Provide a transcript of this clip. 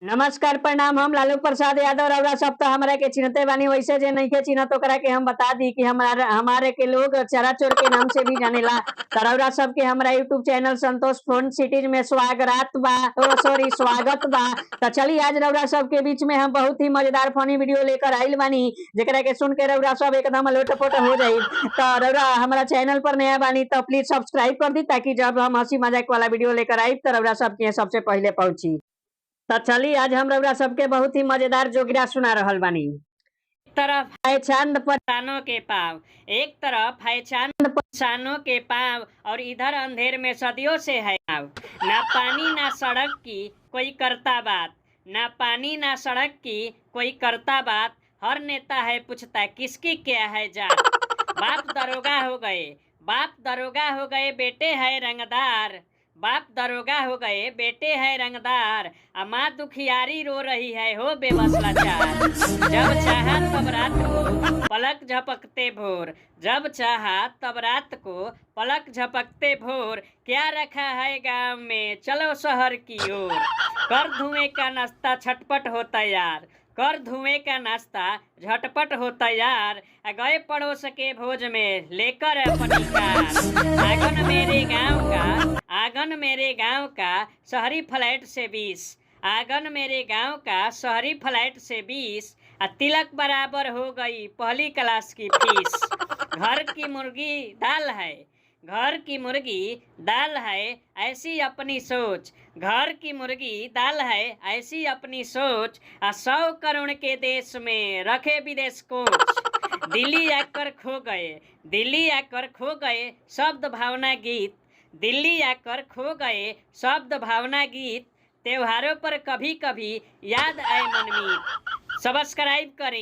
नमस्कार प्रणाम। हम लालू प्रसाद यादव रउरा सब तो हमरा के चिन्हते बानी। वैसे जे नहीं के चिन्हत ओकरा के हम बता दी कि हमारे के लोग चरा चोर के नाम से भी जानेला। तो रउरा सब के हमरा YouTube channel Santosh phone cities में स्वागत बा। तो चलिए आज रउरा सब के बीच में हम बहुत ही मजेदार फनी वीडियो लेकर आइल बानी, जेकरा के सुन के रउरा सब एकदम लोटपोट हो जाई। तो रउरा हमारा चैनल पर नया बानी तो प्लीज सब्सक्राइब कर दी, ताकि जब हम हंसी मजाक वाला वीडियो लेकर आई तो रउरा सब के सबसे पहले पहुंची। तो चलिए आज हम रउरा सबके बहुत ही मजेदार जोगिरा सुना रहल बानी। एक तरफ है चांद पर इंसानों के पाव, एक तरफ है चांद पर इंसानों के पाव, और इधर अंधेर में सदियों से है नाव। ना पानी ना सड़क की कोई करता बात, ना पानी ना सड़क की कोई करता बात। हर नेता है पूछता किसकी क्या है जात। बाप दरोगा हो गए, बाप दरोगा हो गए, बेटे है रंगदार। बाप दरोगा हो गए, बेटे है रंगदार। माँ दुखियारी रो रही है हो बेबस लाचार। जब चाहा तब रात को पलक झपकते भोर, जब चाहा तब रात को पलक झपकते भोर। क्या रखा है गांव में चलो शहर की ओर। कर धुएं का नाश्ता छटपट हो तैयार, कर धुएं का नाश्ता झटपट हो तैयार। गए पड़ोस के भोज में लेकर अपनी कार। आंगन मेरे गांव का, आंगन मेरे गांव का शहरी फ्लैट से 20, आंगन मेरे गांव का शहरी फ्लैट से 20। तिलक बराबर हो गई पहली क्लास की फीस। घर की मुर्गी दाल है, घर की मुर्गी दाल है ऐसी अपनी सोच, घर की मुर्गी दाल है ऐसी अपनी सोच। 100 करोड़ के देश में रखे विदेश कोच। दिल्ली आकर खो गए, दिल्ली आकर खो गए शब्द भावना गीत, दिल्ली आकर खो गए शब्द भावना गीत। त्योहारों पर कभी कभी याद आए मनमीत। सब्सक्राइब करें।